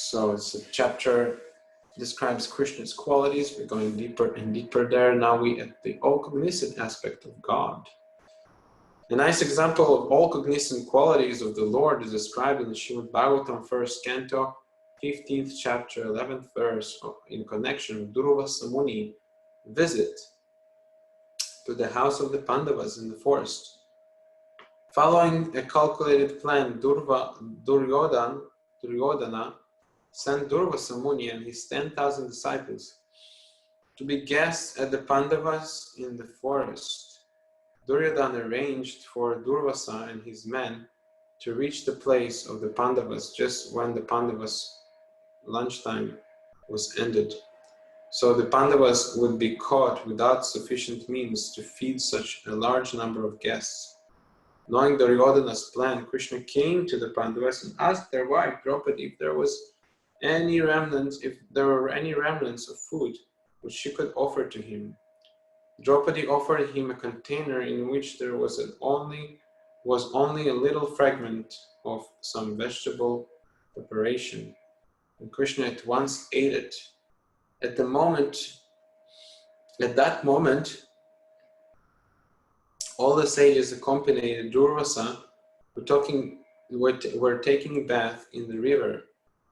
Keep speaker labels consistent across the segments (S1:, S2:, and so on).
S1: So it's a chapter describes Krishna's qualities. We're going deeper and deeper there. Now we at the all-cognizant aspect of God. A nice example of all-cognizant qualities of the Lord is described in the Srimad Bhagavatam, 1st canto, 15th chapter, 11th verse, in connection with Durvasa Muni visit to the house of the Pandavas in the forest. Following a calculated plan, Duryodhana sent Durvasa Muni and his 10,000 disciples to be guests at the Pandavas in the forest. Duryodhana arranged for Durvasa and his men to reach the place of the Pandavas just when the Pandavas' lunchtime was ended. So the Pandavas would be caught without sufficient means to feed such a large number of guests. Knowing Duryodhana's plan, Krishna came to the Pandavas and asked their wife Draupadi if there were any remnants of food which she could offer to him. Draupadi offered him a container in which there was only a little fragment of some vegetable preparation, and Krishna at once ate it. At that moment, all the sages accompanied Durvasa were taking a bath in the river,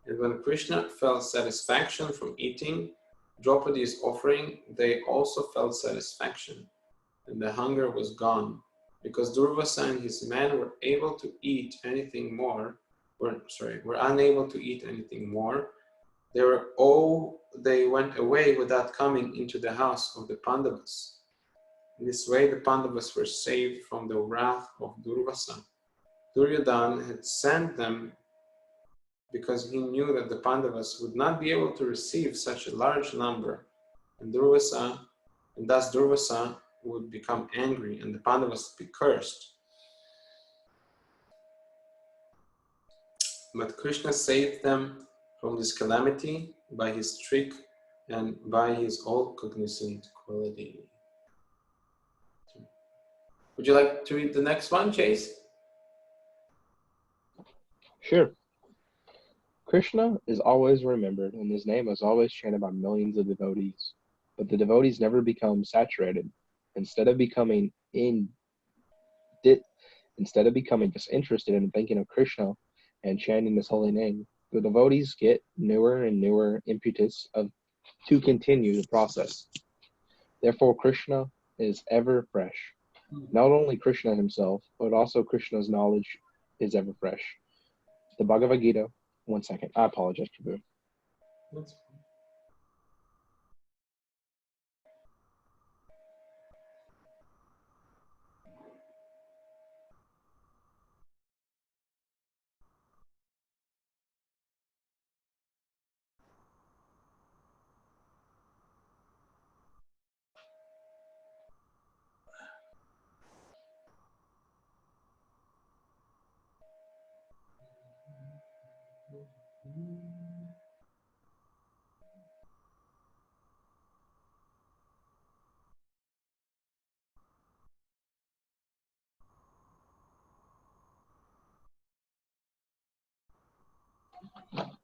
S1: and when Krishna felt satisfaction from eating Draupadi's offering, they also felt satisfaction, and the hunger was gone. Because Durvasa and his men were unable to eat anything more, they went away without coming into the house of the Pandavas. In this way, the Pandavas were saved from the wrath of Durvasa. Duryodhana had sent them because he knew that the Pandavas would not be able to receive such a large number, and thus Durvasa would become angry and the Pandavas would be cursed. But Krishna saved them from this calamity by his trick and by his all-cognizant quality. Would you like to read the next one, Chase?
S2: Sure. Krishna is always remembered, and his name is always chanted by millions of devotees. But the devotees never become saturated. Instead of becoming disinterested in thinking of Krishna and chanting his holy name, the devotees get newer and newer impetus to continue the process. Therefore, Krishna is ever fresh. Not only Krishna himself, but also Krishna's knowledge is ever fresh. The Bhagavad Gita. One second. I apologize, Prabhu.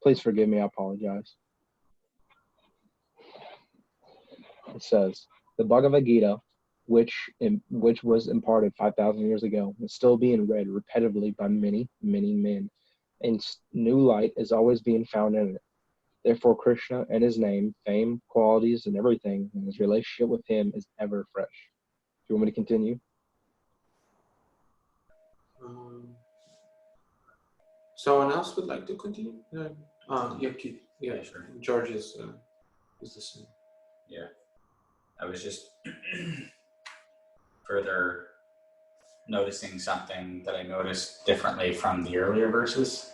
S2: Please forgive me, I apologize. It says, the Bhagavad Gita, which was imparted 5,000 years ago, is still being read repetitively by many, many men, and new light is always being found in it. Therefore, Krishna and his name, fame, qualities, and everything, and his relationship with him is ever fresh. Do you want me to continue?
S1: Someone else would like to continue? Yeah, sure. George is the same.
S3: Yeah. I was just further noticing something that I noticed differently from the earlier verses,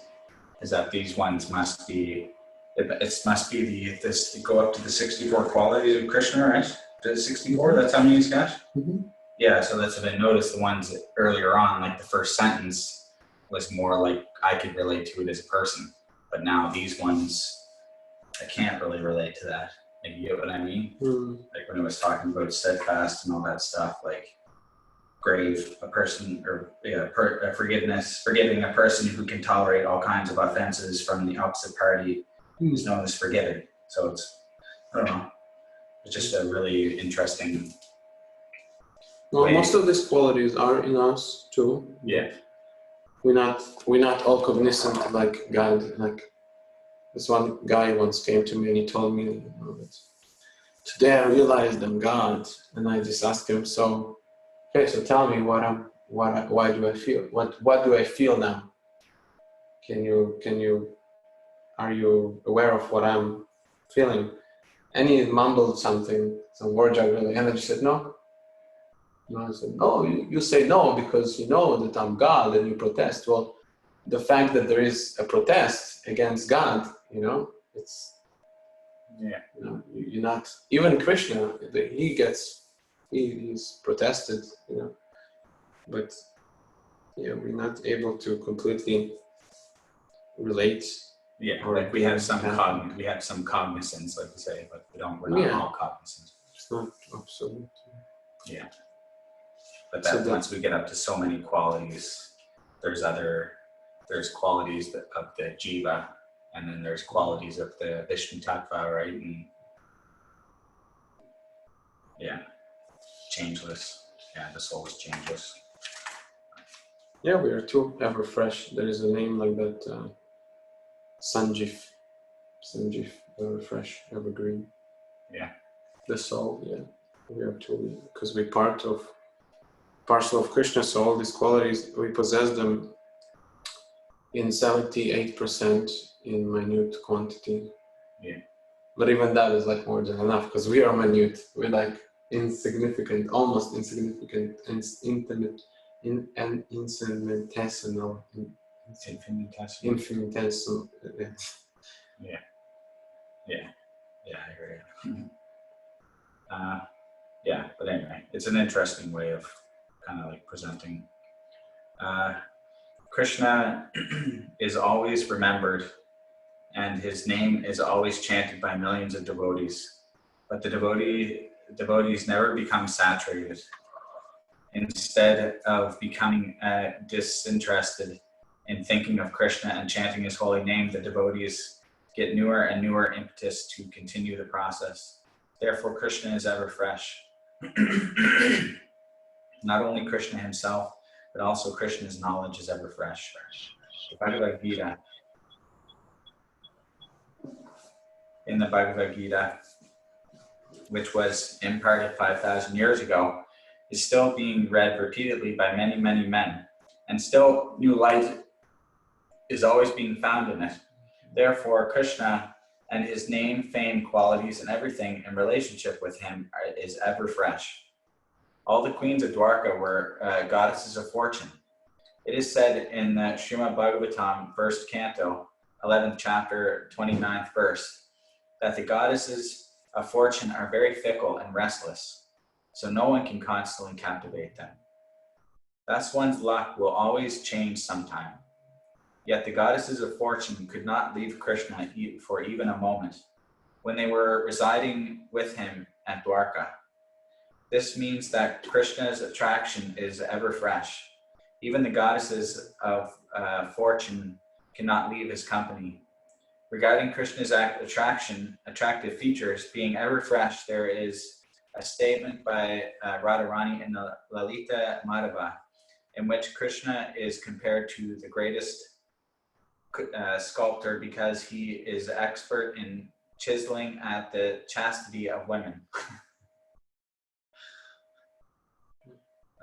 S3: is that these ones must be, this go up to the 64 qualities of Krishna, right? The 64, that's how many he's got?
S1: Mm-hmm.
S3: Yeah, so that's what I noticed. The ones earlier on, like the first sentence was more like I could relate to it as a person, but now these ones, I can't really relate to that. Like, you get what I mean?
S1: Mm.
S3: Like when it was talking about steadfast and all that stuff, like grave, a person, or forgiving a person who can tolerate all kinds of offenses from the opposite party, who's known as forgiving. So it's, I don't know, it's just a really interesting
S1: Well,
S3: way.
S1: most of these qualities are in us too.
S3: Yeah.
S1: We're not all cognizant like God. Like this one guy once came to me and he told me, you know, that today I realized I'm God, and I just asked him, so okay, so tell me why do I feel? What do I feel now? Are you aware of what I'm feeling? And he mumbled something, some word juggling, and I just said, no. No, I said, no, you say no because you know that I'm God and you protest. Well, the fact that there is a protest against God, you know, it's,
S3: Yeah.
S1: you know, you're not, even Krishna, he's protested, you know, but yeah, we're not able to completely relate.
S3: Yeah,
S1: Or
S3: like we have some
S1: independent.
S3: we have some cognizance, like you say, but we're not
S1: Yeah.
S3: all cognizant.
S1: It's not absolute.
S3: Yeah. But
S1: So
S3: that once we get up to so many qualities, there's qualities of the jiva, and then there's qualities of the Vishnu Tattva, right? And yeah, changeless. Yeah, the soul is changeless.
S1: Yeah, we are too ever fresh. There is a name like that, Sanjif, ever fresh, evergreen.
S3: Yeah.
S1: The soul, yeah. We are too, because we're parcel of Krishna, so all these qualities, we possess them in 78% in minute quantity.
S3: Yeah.
S1: But even that is like more than enough, because we are minute. We're like insignificant, almost insignificant, and intimate, and infinitesimal. Infinitesimal.
S3: Yeah. Yeah. Yeah, I agree. Yeah, but anyway, it's an interesting way of kind of like presenting. Krishna is always remembered, and his name is always chanted by millions of devotees. But the devotees never become saturated. Instead of becoming disinterested in thinking of Krishna and chanting his holy name, the devotees get newer and newer impetus to continue the process. Therefore, Krishna is ever fresh. Not only Krishna himself, but also Krishna's knowledge is ever fresh. In the Bhagavad Gita, which was imparted 5,000 years ago, is still being read repeatedly by many, many men, and still new light is always being found in it. Therefore, Krishna and his name, fame, qualities, and everything in relationship with him is ever fresh. All the queens of Dwarka were goddesses of fortune. It is said in the Srimad Bhagavatam, 1st canto, 11th chapter, 29th verse, that the goddesses of fortune are very fickle and restless, so no one can constantly captivate them. Thus one's luck will always change sometime. Yet the goddesses of fortune could not leave Krishna for even a moment when they were residing with him at Dwarka. This means that Krishna's attraction is ever fresh. Even the goddesses of fortune cannot leave his company. Regarding Krishna's attractive features being ever fresh, there is a statement by Radharani in the Lalita Madhava, in which Krishna is compared to the greatest sculptor because he is expert in chiseling at the chastity of women.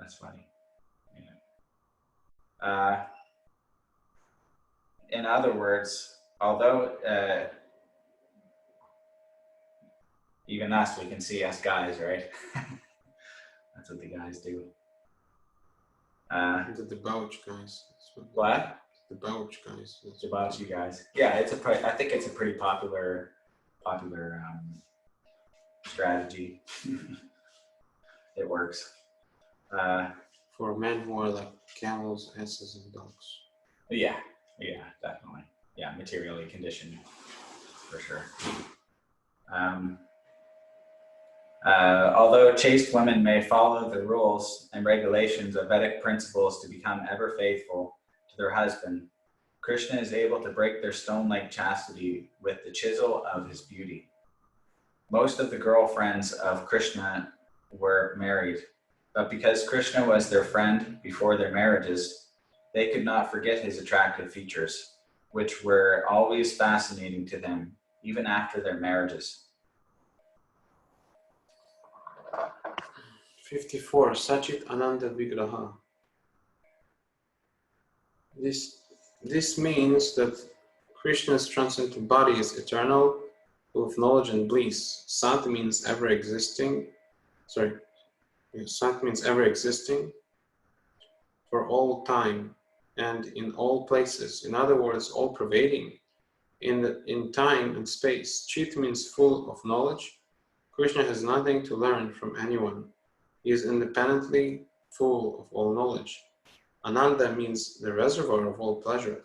S3: That's funny. Yeah. In other words, although even us, we can see us guys, right? That's what the guys do.
S1: The debauch guys.
S3: What?
S1: The debauch guys.
S3: Debauch you guys. Yeah, I think it's a pretty popular strategy. It works.
S1: For men who are like camels, asses, and dogs.
S3: Yeah, definitely. Yeah, materially conditioned, for sure. Although chaste women may follow the rules and regulations of Vedic principles to become ever faithful to their husband, Krishna is able to break their stone-like chastity with the chisel of his beauty. Most of the girlfriends of Krishna were married, but because Krishna was their friend before their marriages, they could not forget his attractive features, which were always fascinating to them, even after their marriages.
S1: 54. Sachit Ananda Vigraha. This means that Krishna's transcendental body is eternal, full of knowledge and bliss. Sat means ever existing. Sat means ever existing for all time and in all places. In other words, all pervading in time and space. Chit means full of knowledge. Krishna has nothing to learn from anyone. He is independently full of all knowledge. Ananda means the reservoir of all pleasure.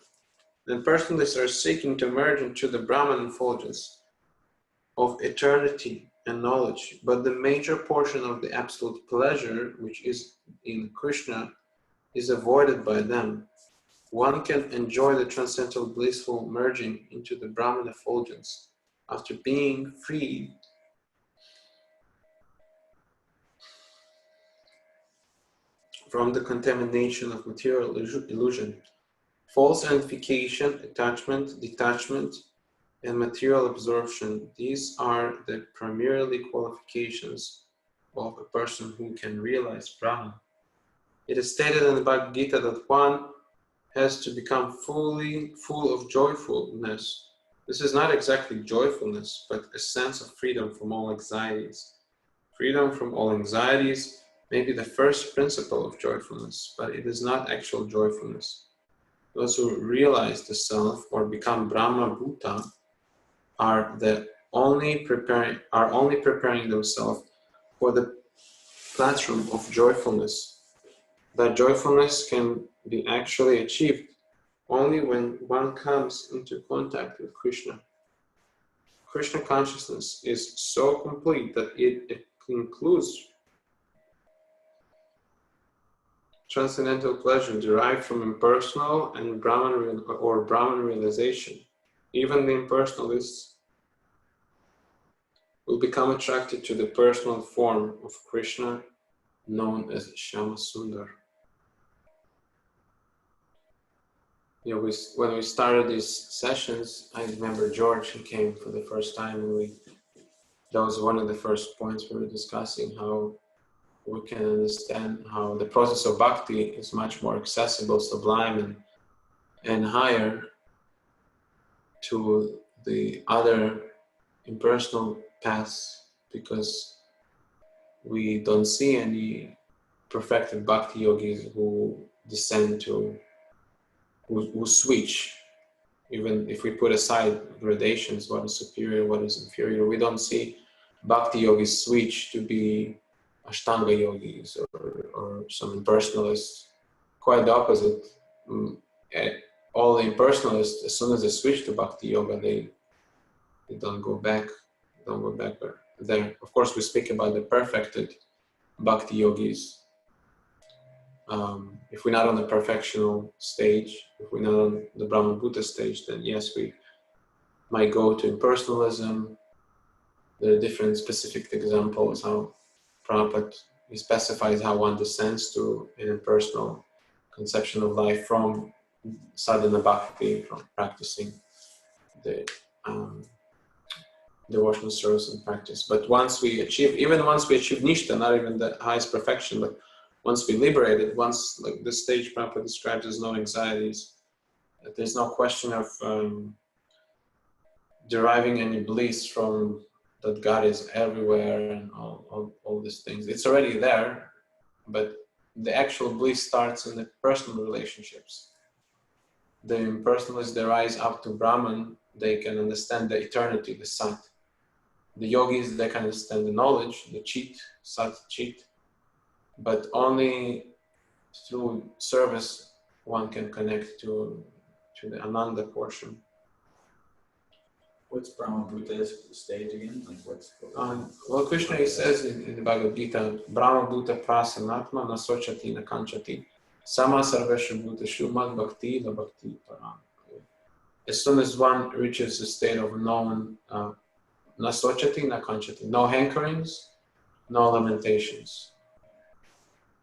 S1: Then personalists are seeking to merge into the Brahman effulgence of eternity and knowledge, but the major portion of the absolute pleasure, which is in Krishna, is avoided by them. One can enjoy the transcendental blissful merging into the Brahman effulgence after being freed from the contamination of material illusion. False identification, attachment, detachment, and material absorption, these are the primarily qualifications of a person who can realize Brahman. It is stated in the Bhagavad Gita that one has to become fully full of joyfulness. This is not exactly joyfulness, but a sense of freedom from all anxieties. Freedom from all anxieties may be the first principle of joyfulness, but it is not actual joyfulness. Those who realize the self or become Brahma Bhuta are only preparing themselves for the platform of joyfulness. That joyfulness can be actually achieved only when one comes into contact with Krishna. Krishna consciousness is so complete that it includes transcendental pleasure derived from impersonal and Brahman realization. Even the impersonalists will become attracted to the personal form of Krishna, known as Shama Sundar. When we started these sessions, I remember George, he came for the first time, and that was one of the first points we were discussing, how we can understand how the process of bhakti is much more accessible, sublime, and higher to the other impersonal paths, because we don't see any perfected bhakti yogis who descend to, who switch. Even if we put aside gradations, what is superior, what is inferior, we don't see bhakti yogis switch to be Ashtanga yogis or some impersonalists. Quite the opposite. All the impersonalists, as soon as they switch to bhakti yoga, they don't go back. There. Of course, we speak about the perfected bhakti yogis. If we're not on the perfectional stage, if we're not on the Brahma Bhuta stage, then yes, we might go to impersonalism. There are different specific examples how Prabhupada specifies how one descends to an impersonal conception of life from sadhana bhakti, from practicing the devotional service and practice. But once we achieve nishta, not even the highest perfection, but once we liberate it, once, like this stage Prabhupada describes as no anxieties, there's no question of deriving any bliss from that God is everywhere and all these things. It's already there, but the actual bliss starts in the personal relationships. The impersonalists, they rise up to Brahman, they can understand the eternity, the Sat. The yogis, they can understand the knowledge, the Chit, Sat, Chit, but only through service one can connect to the Ananda portion.
S3: What's Brahma Bhuta's stage again? Like
S1: well, Krishna, he says in the Bhagavad Gita, Brahma Bhuta prasanatma nasochati nakanchati sama sarvesha bhutashu mad bhakti la bhakti param. as soon as one reaches a state of known nasochati, nakanchati, no hankerings, no lamentations,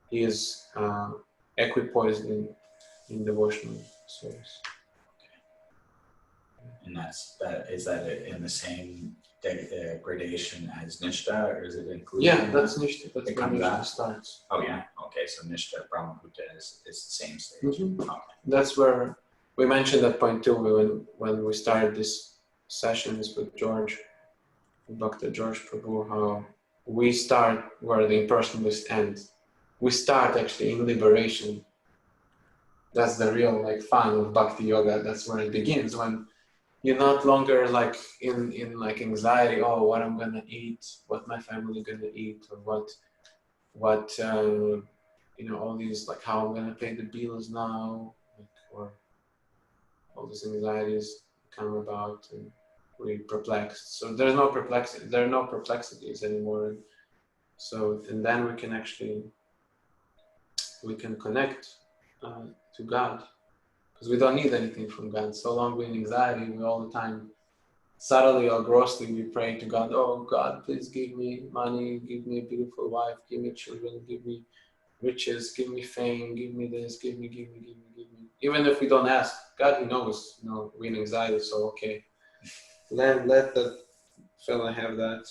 S1: he is equipoised in devotional service.
S3: And is that in the same gradation as Nishta, or is it included?
S1: Yeah, that's Nishta. That's
S3: It
S1: where
S3: comes
S1: Nishta
S3: out?
S1: starts.
S3: Oh yeah, okay, so Nishta Brahmabhuta is the same stage.
S1: Mhm.
S3: Okay.
S1: That's where we mentioned that point too when we started these sessions with George, Dr. George Prabhu, how we start where the impersonalists end. We start actually in liberation. That's the real fun of Bhakti Yoga. That's where it begins, when you're not longer in anxiety. Oh, what I'm gonna eat, what my family gonna eat, or what all these how I'm gonna pay the bills now, or all these anxieties come about, and we're perplexed. So there's no perplexity. There are no perplexities anymore. So and then we can connect to God, because we don't need anything from God. So long we're in anxiety, we all the time, subtly or grossly, we pray to God. Oh God, please give me money, give me a beautiful wife, give me children, give me riches, give me fame, give me this, give me. Even if we don't ask, God, He knows. We're in anxiety, so okay. Let that fella have that,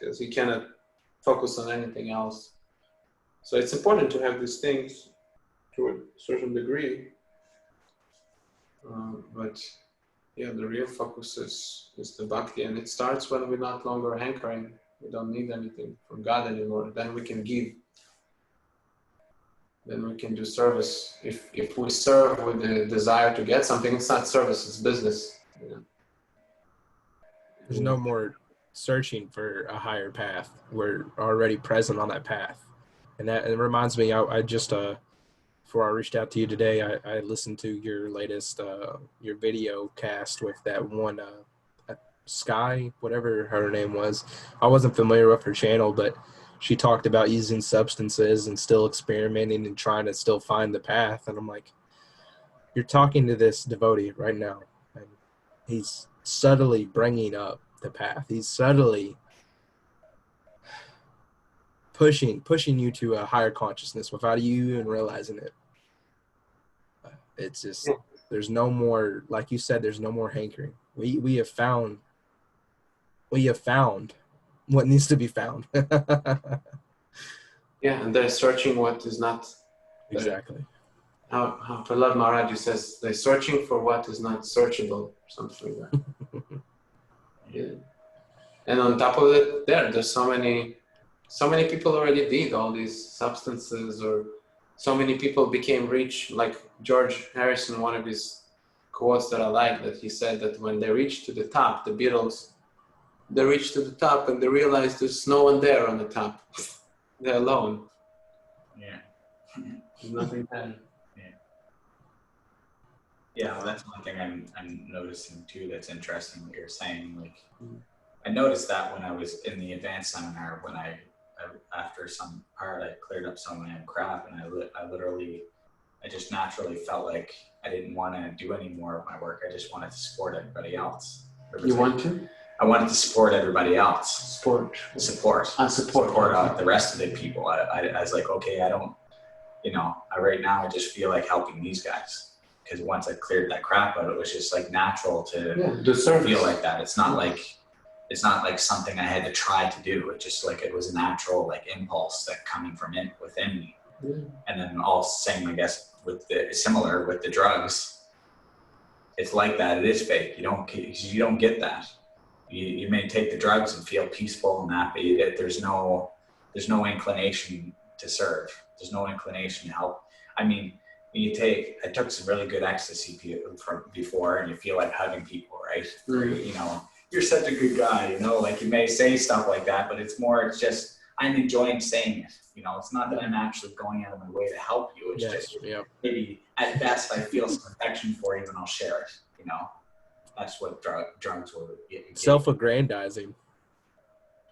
S1: because he cannot focus on anything else. So it's important to have these things to a certain degree, but yeah, the real focus is the bhakti, and it starts when we're not longer hankering. We don't need anything from God anymore. Then we can give. Then we can do service. If we serve with the desire to get something, it's not service, it's business.
S4: There's no more searching for a higher path. We're already present on that path. And it reminds me, I just, before I reached out to you today, I listened to your latest, your video cast with that one, Sky, whatever her name was. I wasn't familiar with her channel, but she talked about using substances and still experimenting and trying to still find the path. And I'm like, you're talking to this devotee right now, and he's subtly bringing up the path. He's subtly pushing you to a higher consciousness without you even realizing it. It's just, there's no more, like you said, there's no more hankering. We have found what needs to be found.
S1: Yeah, and they're searching what is not.
S4: Exactly.
S1: How Prahlad Maharaj says, they're searching for what is not searchable, something like that. Yeah. And on top of it, there's so many people already did all these substances, or so many people became rich. Like George Harrison, one of his quotes that I like, that he said that when they reached to the top, the Beatles, they reached to the top and they realized there's no one there on the top. They're alone.
S3: Yeah.
S1: There's nothing there.
S3: Yeah, well, that's one thing I'm noticing too. That's interesting what you're saying. I noticed that when I was in the advanced seminar, when I after some part, I cleared up some of my own crap, and I just naturally felt like I didn't want to do any more of my work. I just wanted to support everybody else.
S1: You want to?
S3: I wanted to support everybody else.
S1: Support
S3: The rest of the people. I was like, okay, I don't, right now I just feel like helping these guys. Because once I cleared that crap out, it was just natural to feel like that. It's not like something I had to try to do. It just it was a natural impulse that coming from within me.
S1: Yeah.
S3: And then all same, I guess, similar with the drugs. It's like that. It is fake. You don't get that. You may take the drugs and feel peaceful and happy. There's no inclination to serve. There's no inclination to help. I mean, I took some really good ecstasy from before, and you feel like hugging people, right?
S1: Mm.
S3: You're such a good guy, you may say stuff like that, but it's just, I'm enjoying saying it. It's not that I'm actually going out of my way to help you. It's maybe at best I feel some affection for you and I'll share it. That's what drugs will get.
S4: Self-aggrandizing.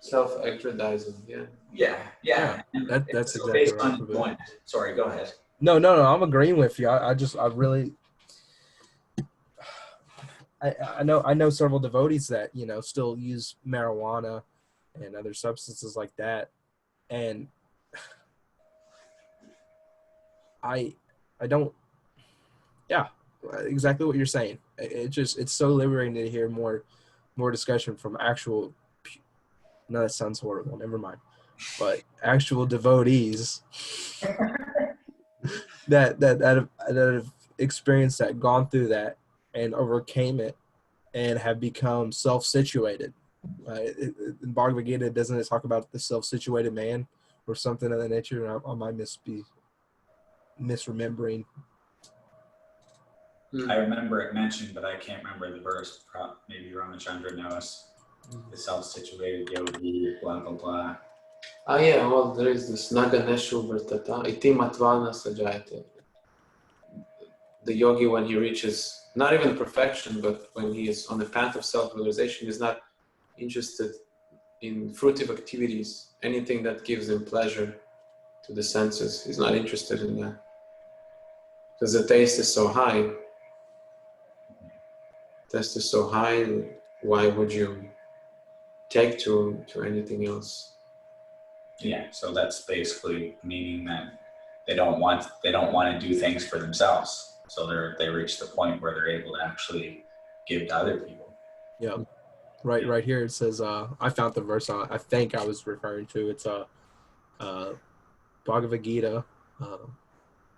S1: Self-aggrandizing, yeah.
S3: Yeah.
S4: That's
S3: so
S4: exactly
S3: based
S4: right.
S3: on enjoyment. Sorry, go ahead.
S4: No, I'm agreeing with you. I I know several devotees that, you know, still use marijuana and other substances like that, and I don't. Yeah, exactly what you're saying. It's so liberating to hear more discussion from actual. No, that sounds horrible. Never mind. But actual devotees that have experienced that, gone through that, and overcame it, and have become self-situated. In Bhagavad Gita, doesn't it talk about the self-situated man or something of that nature? I might be misremembering.
S3: I remember it mentioned, but I can't remember the verse. Maybe Ramachandra knows. The self-situated yogi, blah, blah, blah.
S1: Yeah, well, there is this Naganeshu Vartata, iti matvana sajayate. The yogi, when he reaches not even perfection, but when he is on the path of self-realization, is not interested in fruitive activities, anything that gives him pleasure to the senses. He's not interested in that. Because the taste is so high. Taste is so high, why would you take to anything else?
S3: Yeah, so that's basically meaning that they don't want to do things for themselves. So they reach the point where they're able to actually give to other people.
S4: Yeah, right here it says. I found the verse I think I was referring to. It's Bhagavad Gita,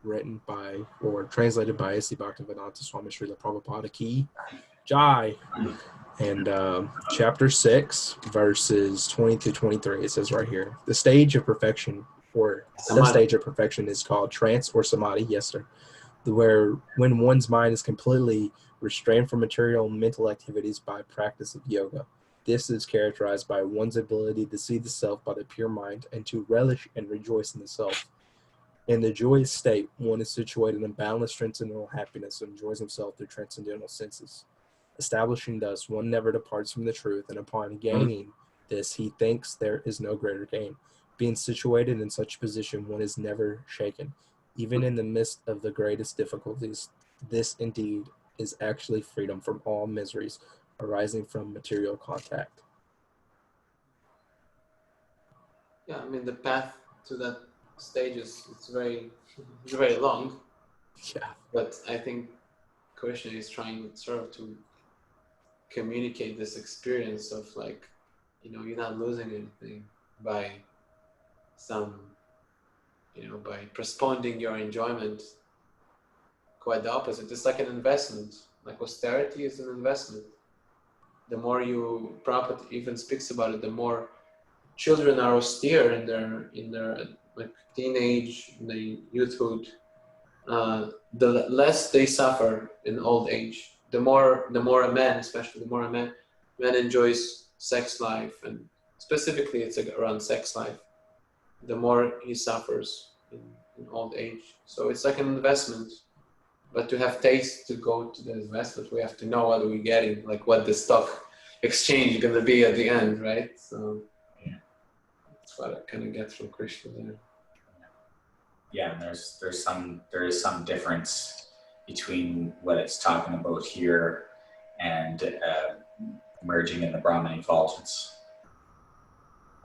S4: written by or translated by A.C. Bhaktivedanta Swami Srila Prabhupada Ki Jai. And chapter 6, verses 20 to 23, it says right here, the stage of perfection is called trance or samadhi, yes sir, where when one's mind is completely restrained from material and mental activities by practice of yoga. This is characterized by one's ability to see the self by the pure mind and to relish and rejoice in the self. In the joyous state, one is situated in boundless transcendental happiness and enjoys himself through transcendental senses. Establishing thus, one never departs from the truth, and upon gaining this, he thinks there is no greater gain. Being situated in such a position, one is never shaken. Even in the midst of the greatest difficulties, this indeed is actually freedom from all miseries arising from material contact.
S1: Yeah, I mean, the path to that stage is very long.
S4: Yeah.
S1: But I think Krishna is trying sort of to communicate this experience of like, you know, you're not losing anything by by postponing your enjoyment. Quite the opposite. It's like an investment. Like austerity is an investment. The more Prabhupada even speaks about it, the more children are austere in their like teenage, in their youthhood, the less they suffer in old age. The more a man, especially the more a man enjoys sex life, and specifically it's like around sex life, the more he suffers in old age. So it's like an investment. But to have taste to go to the investment, we have to know what we're getting, like what the stock exchange is going to be at the end, right? So that's what I kind of get from Krishna there.
S3: Yeah, and there is some difference between what it's talking about here and merging in the Brahman effulgence,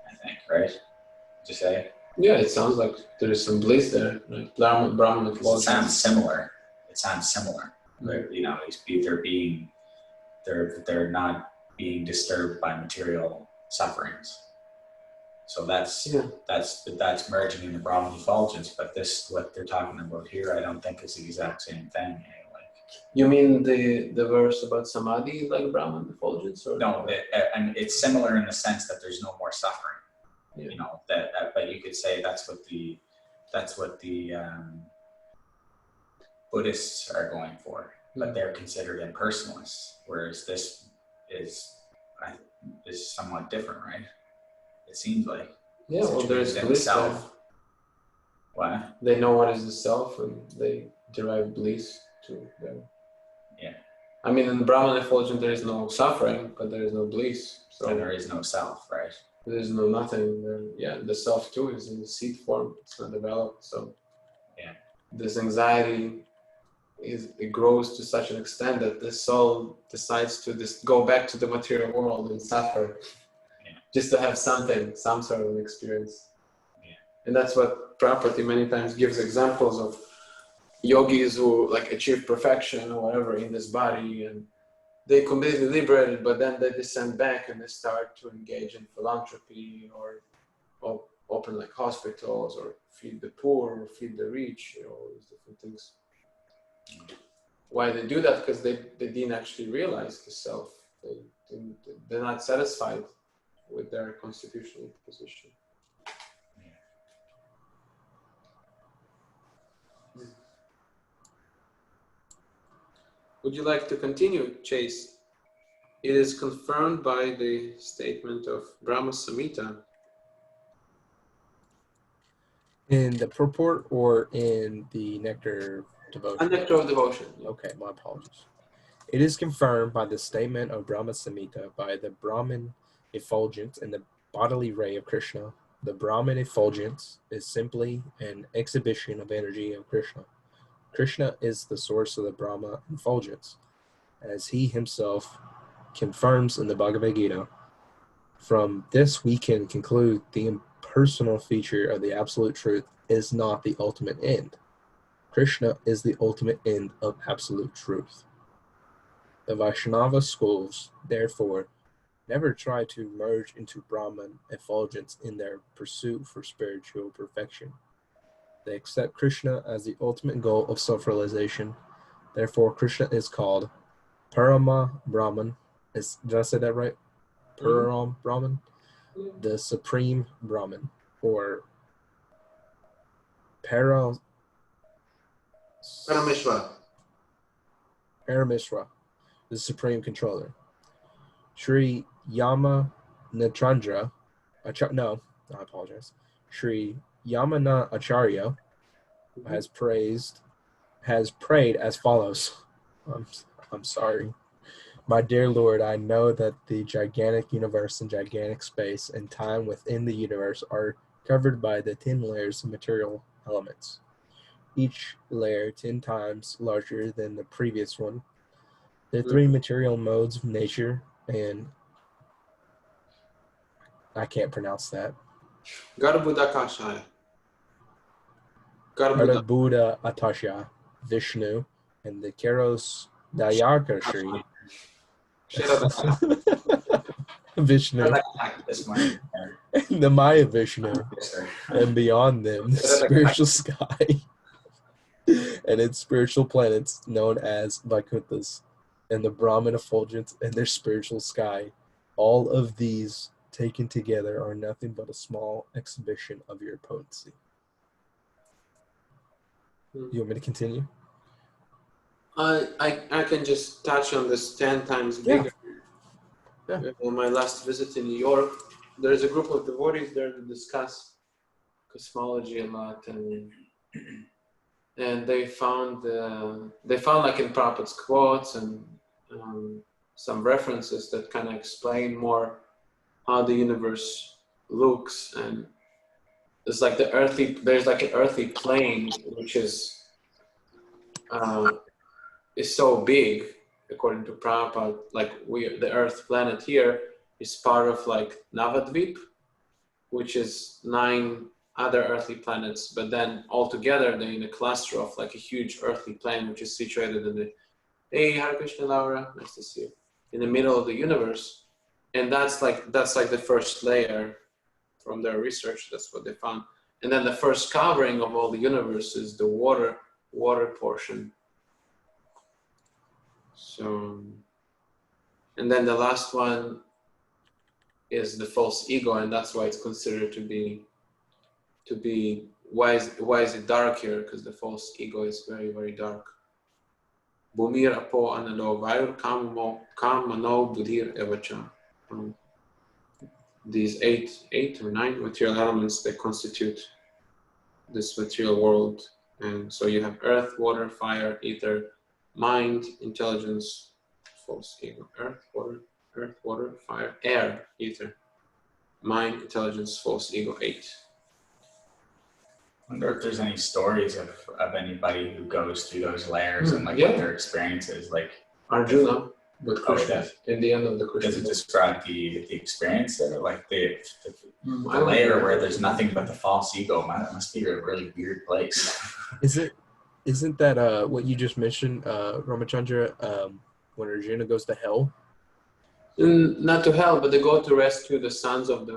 S3: I think, right? Did you say?
S1: Yeah, it sounds like there is some bliss there, right? Brahman effulgence.
S3: It sounds similar. Mm-hmm. You know, they're not being disturbed by material sufferings. So that's merging in the Brahman effulgence. But what they're talking about here, I don't think is the exact same thing.
S1: You mean the verse about samadhi like Brahman effulgence, or
S3: no? And it's similar in the sense that there's no more suffering. Yeah. You know that, but you could say that's what the Buddhists are going for, but they're considered impersonalists, whereas this is somewhat different, right? It seems like.
S1: Yeah, well, there's bliss there.
S3: What?
S1: They know what is the self, and they derive bliss to them.
S3: Yeah.
S1: I mean, in the Brahman effulgence, there is no suffering, but there is no bliss. So
S3: and there is no self, right?
S1: There is no nothing there. Yeah, the self too is in the seed form. It's not developed. So
S3: yeah,
S1: this anxiety it grows to such an extent that the soul decides to just go back to the material world and suffer, just to have something, some sort of an experience. And that's what Prabhupada many times gives examples of yogis who like achieve perfection or whatever in this body, and they completely liberated, but then they descend back and they start to engage in philanthropy or open like hospitals or feed the poor or feed the rich, all these different things. Why they do that? Because they didn't actually realize the self. They're not satisfied with their constitutional position. Would you like to continue, Chase? It is confirmed by the statement of Brahma Samhita.
S4: In the purport or in the Nectar devotion?
S1: Nectar of devotion.
S4: Okay, my apologies. It is confirmed by the statement of Brahma Samhita by the Brahman effulgence and the bodily ray of Krishna. The Brahman effulgence is simply an exhibition of energy of Krishna. Krishna is the source of the Brahma effulgence, as he himself confirms in the Bhagavad Gita. From this we can conclude the impersonal feature of the absolute truth is not the ultimate end. Krishna is the ultimate end of absolute truth. The Vaishnava schools, therefore, never try to merge into Brahman effulgence in their pursuit for spiritual perfection. They accept Krishna as the ultimate goal of self-realization. Therefore, Krishna is called Parama Brahman. Did I say that right? Param Brahman? The Supreme Brahman, or Parameshwara, the Supreme Controller. Sri Yama Natrandra, I apologize. Sri Yamana Acharya has prayed as follows. I'm sorry. My dear Lord, I know that the gigantic universe and gigantic space and time within the universe are covered by the 10 layers of material elements, each layer 10 times larger than the previous one. The 3 material modes of nature, and I can't pronounce that.
S1: Garbhudakashaya.
S4: Buddha Atasha, Vishnu, and the Keros Dayakashri. Vishnu, the Maya Vishnu, and beyond them, the spiritual sky and its spiritual planets known as Vaikunthas, and the Brahman effulgence and their spiritual sky. All of these taken together are nothing but a small exhibition of your potency. You want me to continue?
S1: I can just touch on this 10 times bigger. Yeah. On my last visit in New York, there's a group of devotees there to discuss cosmology a lot, and they found like in Prabhupada's quotes and some references that kind of explain more how the universe looks, and there's like an earthly plane which is so big, according to Prabhupada. Like the Earth planet here is part of like Navadvip, which is 9 other earthly planets, but then all together they're in a cluster of like a huge earthly plane, which is situated in the, hey, Hare Krishna, Laura, nice to see you, in the middle of the universe. And that's like the first layer from their research. That's what they found. And then the first covering of all the universe is the water portion. So, and then the last one is the false ego, and that's why it's considered to be why is it dark here? Because the false ego is very, very dark. Bumir apo analo vayur kamano budhir evacha. These eight or 9 material elements that constitute this material world. And so you have earth, water, fire, ether, mind, intelligence, false ego. Earth, water, fire, air, ether, mind, intelligence, false ego, 8.
S3: I wonder if there's any stories of anybody who goes through those layers and like
S1: Yeah.
S3: what their experience is like.
S1: Arjuna with Krishna
S3: does.
S1: in the end of the Krishna
S3: Does it
S1: book.
S3: describe the experience there, like the
S1: I don't
S3: layer
S1: know.
S3: where there's nothing but the false ego? Man, it must be a really weird place.
S4: Isn't that what you just mentioned, Ramachandra? When Arjuna goes to hell?
S1: Not to hell, but they go to rescue the sons of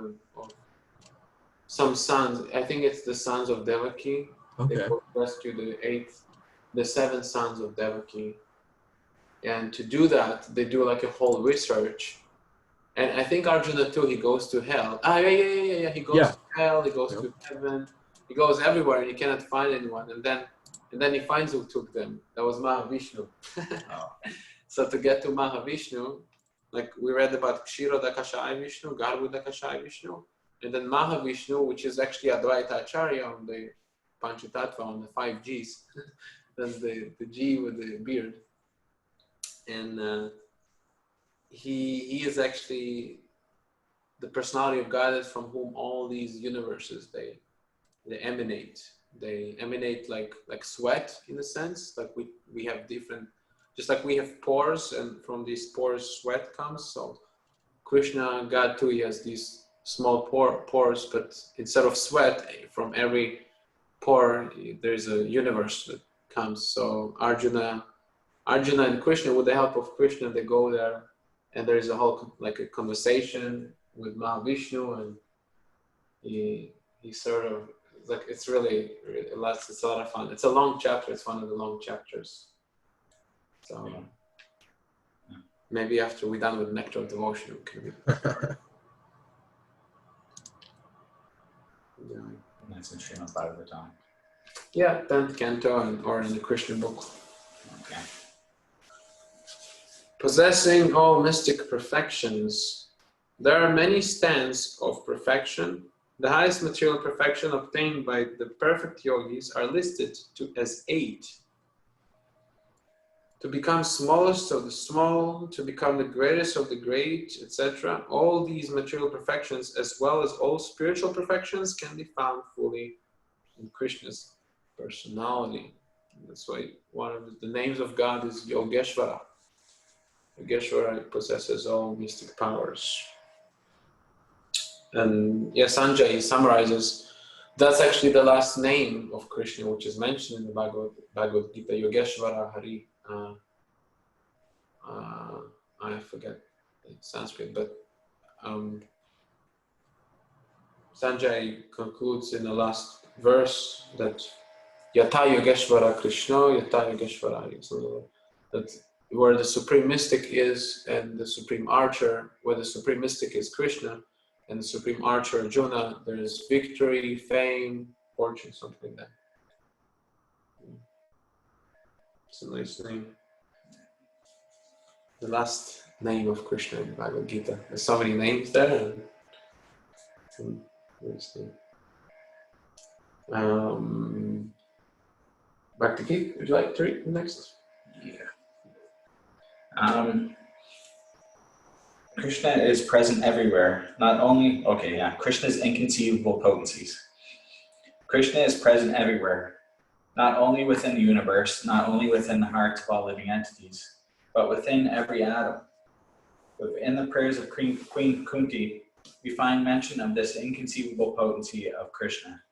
S1: some sons. I think it's the sons of Devaki. They
S4: Okay.
S1: go to rescue the 7 sons of Devaki. And to do that, they do like a whole research. And I think Arjuna too, he goes to hell. Yeah. He goes to hell, he goes to heaven, he goes everywhere and he cannot find anyone. And then he finds who took them. That was Mahavishnu.
S3: Oh.
S1: So to get to Mahavishnu, like we read about Kshirodakashaya Vishnu, Garbhodakashaya Vishnu, and then Mahavishnu, which is actually Advaita Acharya on the Panchatattva, on the 5 Gs. That's the G with the beard. And he is actually the personality of God from whom all these universes they emanate. They emanate like sweat in a sense. Like we have different, just like we have pores, and from these pores sweat comes. So Krishna, God too, he has these small pores, but instead of sweat, from every pore there's a universe that comes. So Arjuna and Krishna, with the help of Krishna, they go there, and there's a whole like a conversation with Mahavishnu, and he sort of like it's really it's a lot of fun. It's a long chapter. It's one of the long chapters. So maybe after we're done with Nectar of Devotion, we can
S3: And that's in Srimad Bhagavatam.
S1: Yeah, 10th canto or in the Krishna book.
S3: Okay.
S1: Possessing all mystic perfections, there are many stands of perfection. The highest material perfection obtained by the perfect yogis are listed as 8. To become smallest of the small, to become the greatest of the great, etc. All these material perfections, as well as all spiritual perfections, can be found fully in Krishna's personality. That's why one of the names of God is Yogeshvara. Yogeshvara possesses all mystic powers. And Sanjay summarizes, that's actually the last name of Krishna, which is mentioned in the Bhagavad Gita, Yogeshvara Hari. I forget the Sanskrit, but Sanjay concludes in the last verse that Yata Yogeshvara Krishna, Yata Yogeshvara Hari. So that where the supreme mystic is and the supreme archer, where the supreme mystic is Krishna and the supreme archer Arjuna, there is victory, fame, fortune, something like that. It's a nice name. The last name of Krishna in the Bhagavad Gita. There's so many names there. Bhakti Gita, would you like to read the next?
S3: Yeah. Krishna is present everywhere. Not only, Krishna's inconceivable potencies. Krishna is present everywhere, not only within the universe, not only within the hearts of all living entities, but within every atom. Within the prayers of Queen Kunti, we find mention of this inconceivable potency of Krishna.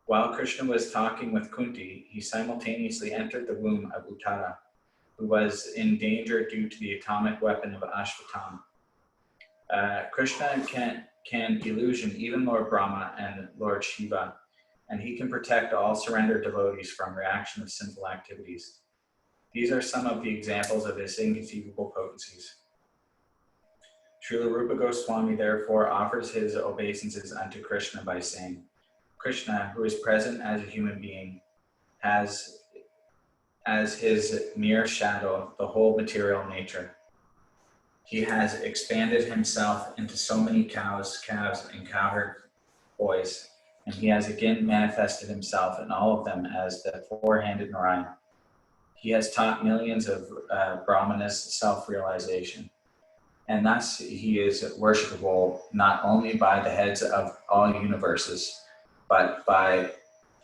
S3: While Krishna was talking with Kunti, he simultaneously entered the womb of Uttara, who was in danger due to the atomic weapon of Ashwatthama. Krishna can illusion even Lord Brahma and Lord Shiva, and he can protect all surrendered devotees from reaction of sinful activities. These are some of the examples of his inconceivable potencies. Srila Rupa Goswami therefore offers his obeisances unto Krishna by saying, Krishna, who is present as a human being, has as his mere shadow the whole material nature. He has expanded himself into so many cows, calves, and cowherd boys, and he has again manifested himself in all of them as the four-handed Narayan. He has taught millions of Brahmanas self-realization, and thus he is worshipable not only by the heads of all universes, but by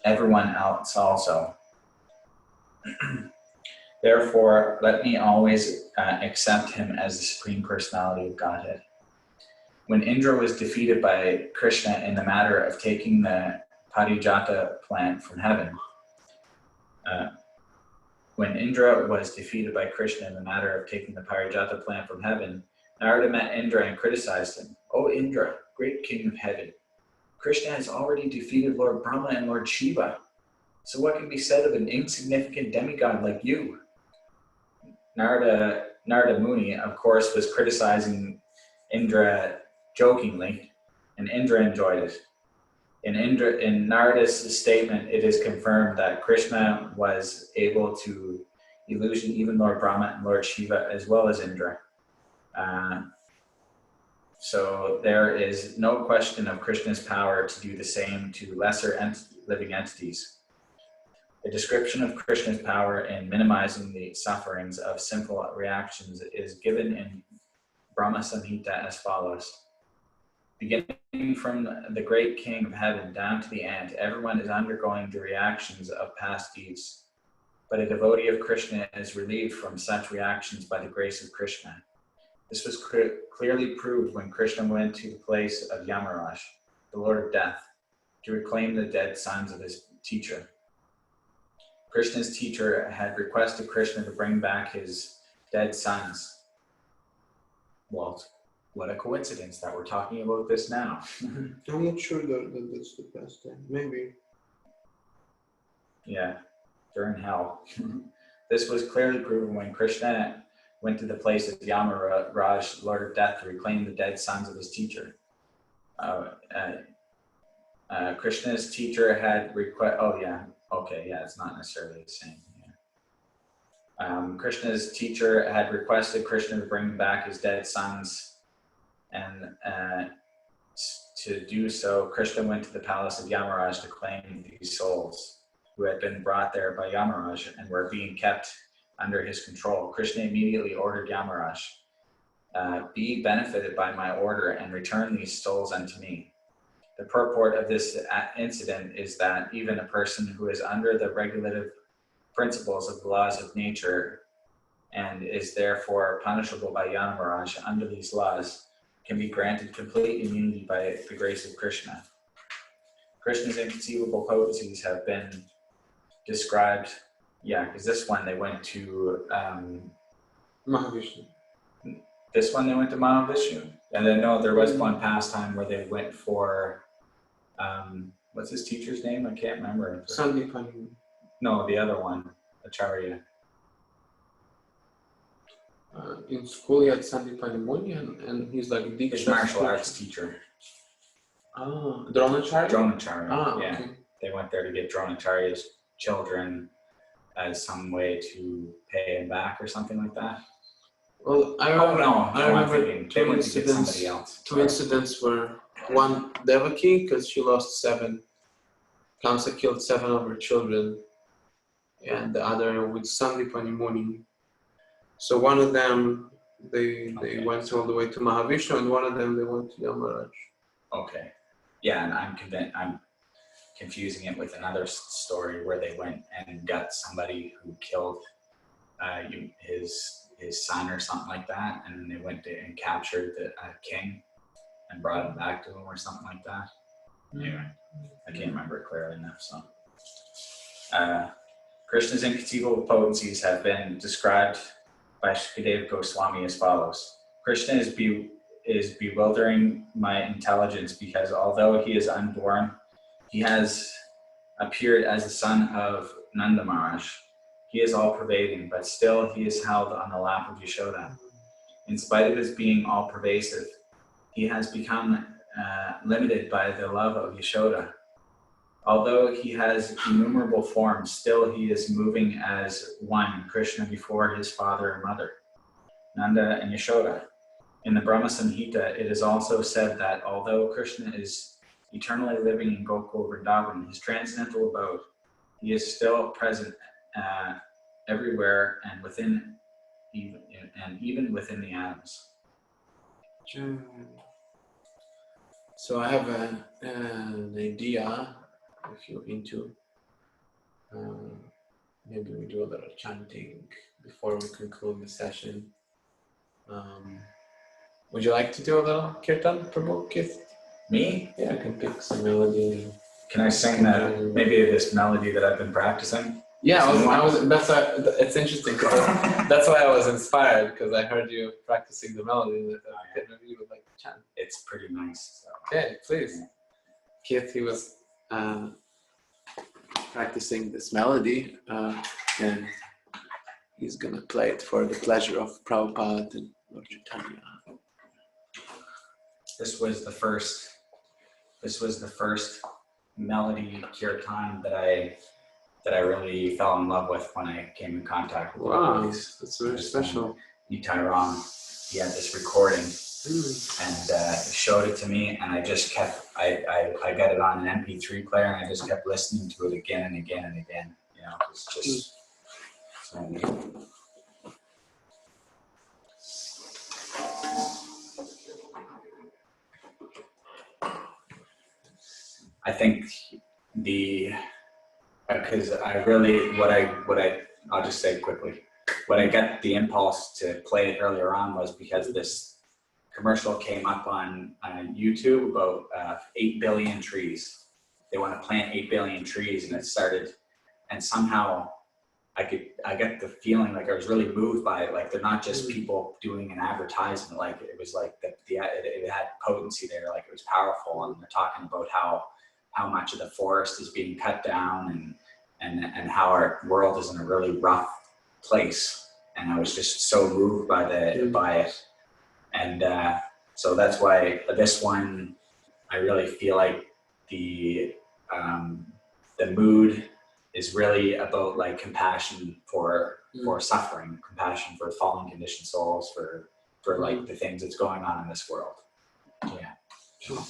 S3: everyone else also. Therefore, let me always accept him as the Supreme Personality of Godhead. When Indra was defeated by Krishna in the matter of taking the Parijata plant from heaven, Narada met Indra and criticized him. "O Indra, great king of heaven, Krishna has already defeated Lord Brahma and Lord Shiva. So what can be said of an insignificant demigod like you?" Narada Muni, of course, was criticizing Indra jokingly, and Indra enjoyed it. In Narada's statement, it is confirmed that Krishna was able to illusion even Lord Brahma and Lord Shiva as well as Indra. So there is no question of Krishna's power to do the same to lesser living entities. A description of Krishna's power in minimizing the sufferings of simple reactions is given in Brahma Samhita as follows. Beginning from the great king of heaven down to the ant, everyone is undergoing the reactions of past deeds. But a devotee of Krishna is relieved from such reactions by the grace of Krishna. This was clearly proved when Krishna went to the place of Yamaraj, the Lord of Death, to reclaim the dead sons of his teacher. Krishna's teacher had requested Krishna to bring back his dead sons. Well, what a coincidence that we're talking about this now.
S1: I'm not sure that that's the best time. Maybe.
S3: Yeah, during hell. This was clearly proven when Krishna went to the place of Yamaraj, Lord of Death, to reclaim the dead sons of his teacher. Krishna's teacher had it's not necessarily the same. Yeah. Krishna's teacher had requested Krishna to bring back his dead sons, and to do so, Krishna went to the palace of Yamaraj to claim these souls who had been brought there by Yamaraj and were being kept under his control. Krishna immediately ordered Yamaraj, "Be benefited by my order and return these souls unto me." The purport of this incident is that even a person who is under the regulative principles of the laws of nature and is therefore punishable by Yamaraj under these laws can be granted complete immunity by the grace of Krishna. Krishna's inconceivable potencies have been described, because this one they went to
S1: Mahavishnu.
S3: This one they went to Mahavishnu. And then there was one pastime where they went for what's his teacher's name? I can't remember.
S1: Sandipani.
S3: No, the other one, Acharya.
S1: In school, he had Sandipani Muni, and he's like
S3: His martial arts teacher.
S1: Dronacharya?
S3: Dronacharya, yeah.
S1: Okay.
S3: They went there to get Dronacharya's children as some way to pay him back or something like that.
S1: Well, I remember two incidents where one, Devaki, because she lost 7. Kamsa killed 7 of her children, and the other with Sandipani Muni. So one of them, they went all the way to Mahavishnu, and one of them, they went to Yamaraj.
S3: Okay. Yeah, and I'm confusing it with another story where they went and got somebody who killed his son or something like that, and then they went and captured the king and brought him back to him or something like that. Anyway, I can't remember it clearly enough. So, Krishna's inconceivable potencies have been described by Shukadeva Goswami as follows. Krishna is bewildering my intelligence because although he is unborn, he has appeared as the son of Nanda Maharaj. He is all-pervading, but still he is held on the lap of Yashoda. In spite of his being all-pervasive, he has become limited by the love of Yashoda. Although he has innumerable forms, still he is moving as one, Krishna before his father and mother, Nanda and Yashoda. In the Brahma Samhita, it is also said that although Krishna is eternally living in Gokul Vrindavan, his transcendental abode, he is still present everywhere and even within the atoms.
S1: So I have an idea, if you're into Maybe we do a little chanting before we conclude the session. Would you like to do a little kirtan, Prabhu? Kith?
S3: Me?
S1: Yeah, I can pick some melody.
S3: Can I sing maybe this melody that I've been practicing?
S1: Yeah, that's why, it's interesting because that's why I was inspired, because I heard you practicing the melody and I thought, okay, maybe you would like to chant.
S3: It's pretty nice. So.
S1: Okay, please. Keith, he was practicing this melody and he's gonna play it for the pleasure of Prabhupada and Lord Chaitanya.
S3: This was the first melody kirtan that I really fell in love with when I came in contact with devotees.
S1: That's very special.
S3: Nitai, he had this recording and he showed it to me, and I just kept, I got it on an MP3 player, and I just kept listening to it again and again and again. You know, it's just so amazing. I think because I really, I'll just say quickly, what I got the impulse to play it earlier on was because this commercial came up on YouTube about 8 billion trees. They want to plant 8 billion trees, and it started, and somehow I get the feeling like I was really moved by it. Like, they're not just people doing an advertisement. Like, it was like it had potency there. Like, it was powerful, and they're talking about how much of the forest is being cut down and how our world is in a really rough place. And I was just so moved by it. And so that's why this one, I really feel like the mood is really about like compassion for suffering, compassion for fallen conditioned souls, for like the things that's going on in this world. Yeah. Sure.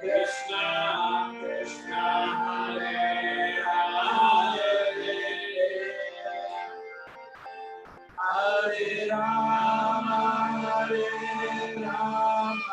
S3: Krishna, Krishna, Hare Hare, Hare Rama, Hare Rama,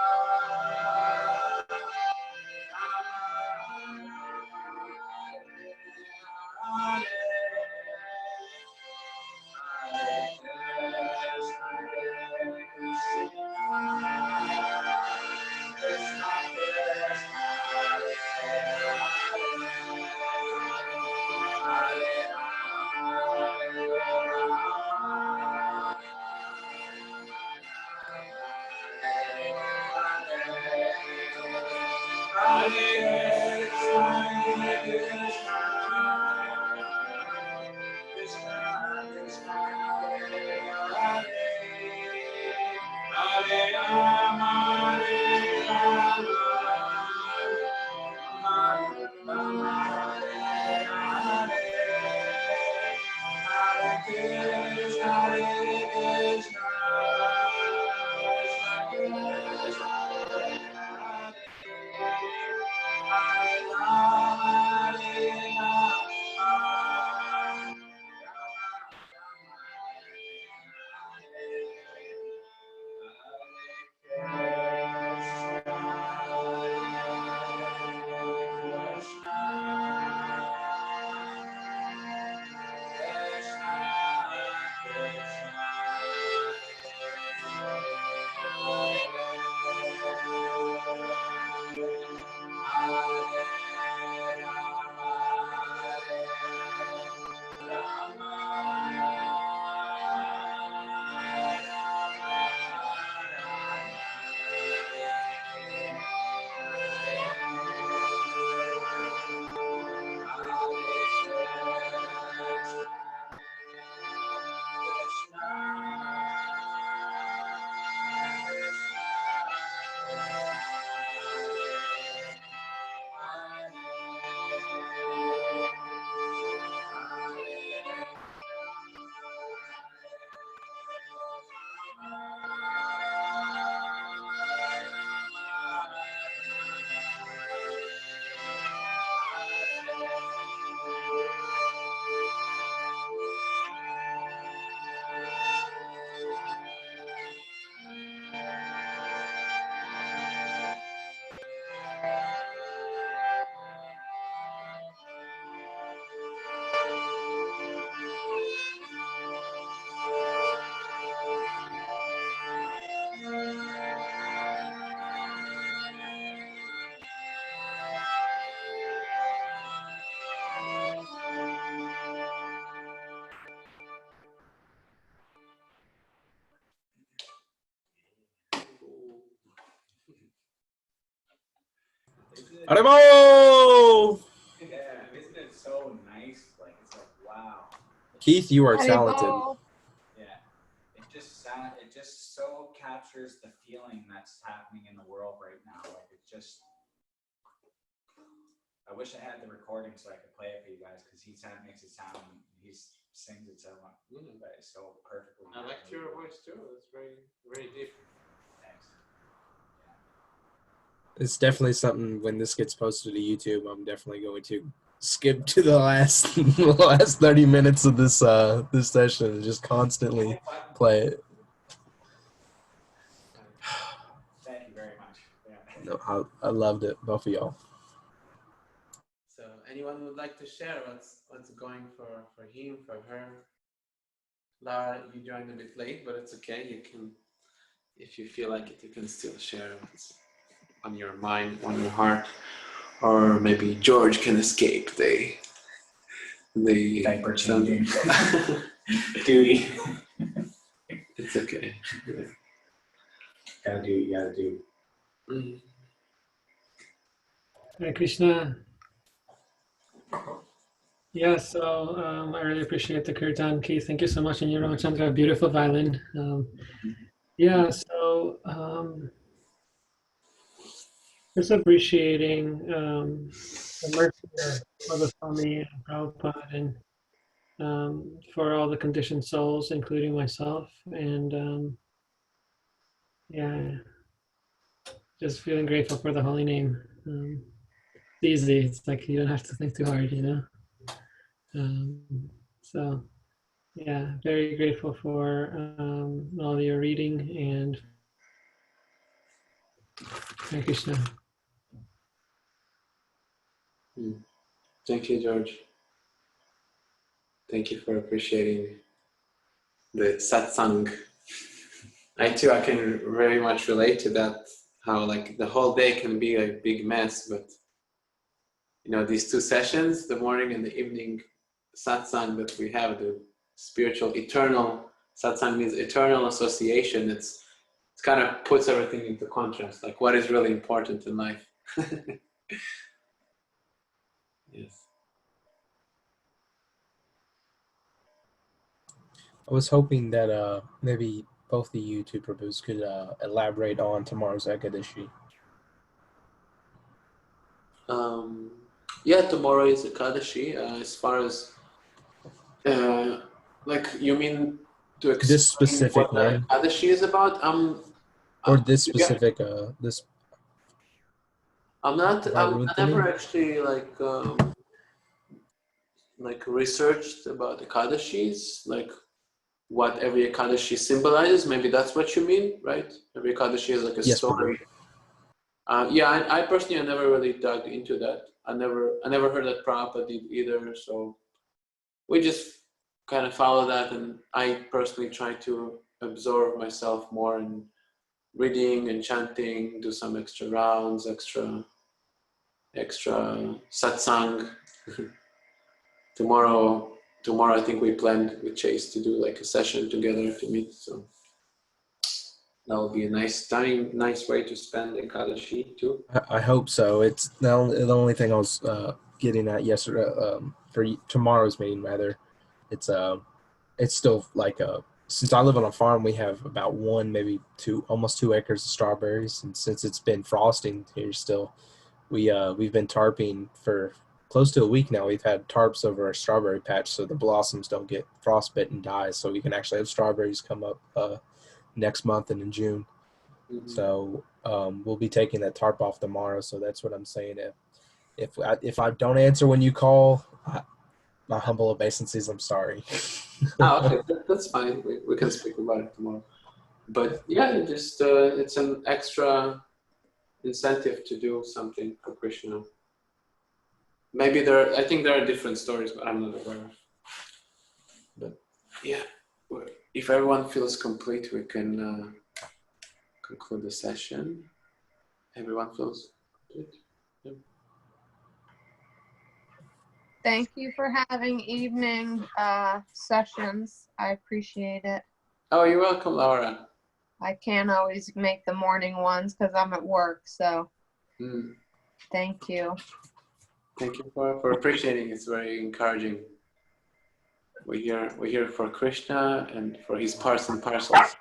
S4: Harimo!
S3: Yeah, isn't it so nice? Like, it's like, wow.
S4: Keith, you are talented.
S3: Yeah. It just so captures the feeling that's happening in the world right now. Like, it just, I wish I had the recording so I could play it for you guys, because he makes it sound, he sings it so much, so perfectly.
S1: I like your voice too. It's very, very deep.
S3: Thanks.
S4: It's definitely something when this gets posted to YouTube, I'm definitely going to skip to the last 30 minutes of this this session and just constantly play it.
S3: Thank you very much. Yeah.
S4: No, I loved it, both of y'all.
S1: So anyone would like to share what's going for him, for her? Lara, you joined a bit late, but it's okay. You can, if you feel like it, you can still share what's on your mind, on your heart. Or maybe George can escape. They
S3: Diaper changing. Duty.
S1: It's okay.
S3: Gotta do what you gotta do.
S5: Hare Krishna. Yeah, so I really appreciate the kirtan, Keith. Thank you so much. And Ramachandra, beautiful violin. Yeah, so just appreciating the mercy of Baba Swami and Prabhupada and for all the conditioned souls, including myself. And yeah, just feeling grateful for the holy name. It's easy. It's like you don't have to think too hard, you know. So yeah, very grateful for all your reading, and Hare Krishna.
S1: Thank you, George. Thank you for appreciating the satsang. I can very much relate to that, how like the whole day can be a big mess, but you know, these two sessions, the morning and the evening satsang that we have, the spiritual eternal satsang means eternal association. It kind of puts everything into contrast, like what is really important in life. Yes.
S4: I was hoping that maybe both of you two Prabhus could elaborate on tomorrow's Ekadashi.
S1: Yeah, tomorrow is Ekadashi. As far as like you mean to explain
S4: This specific
S1: what the
S4: one,
S1: Ekadashi is about?
S4: or this
S1: Yeah,
S4: specific this.
S1: I'm not.
S4: Have I
S1: I
S4: ruined
S1: never
S4: any?
S1: actually like researched about Ekadashis, like what every Ekadashi symbolizes. Maybe that's what you mean, right? Every Ekadashi is like a
S4: Yes, Prabhu.
S1: story. Yeah, I personally, I never really dug into that. I never heard that Prabhupada did either. So we just kind of follow that, and I personally try to absorb myself more in reading and chanting, do some extra rounds, extra satsang. Tomorrow I think we planned with Chase to do like a session together to meet. So that will be a nice time, nice way to spend Ekadashi too.
S4: I hope so. It's the only thing I was getting at yesterday for tomorrow's meeting. Rather, it's still like since I live on a farm, we have about one, maybe two, almost 2 acres of strawberries, and since it's been frosting here still, we've been tarping for close to a week now. We've had tarps over our strawberry patch so the blossoms don't get frostbitten and die, so we can actually have strawberries come up next month and in June.
S1: Mm-hmm.
S4: So we'll be taking that tarp off tomorrow. So that's what I'm saying. If I don't answer when you call, my humble obeisances, I'm sorry.
S1: Okay, that's fine. We can speak about it tomorrow. But yeah, just it's an extra incentive to do something for Krishna. Maybe I think there are different stories, but I'm not aware of. But yeah, if everyone feels complete, we can conclude the session. Everyone feels complete? Yeah.
S6: Thank you for having evening sessions. I appreciate it.
S1: Oh, you're welcome, Laura.
S6: I can't always make the morning ones because I'm at work, so thank you.
S1: Thank you for appreciating. It's very encouraging. We're here for Krishna and for his parts and parcels.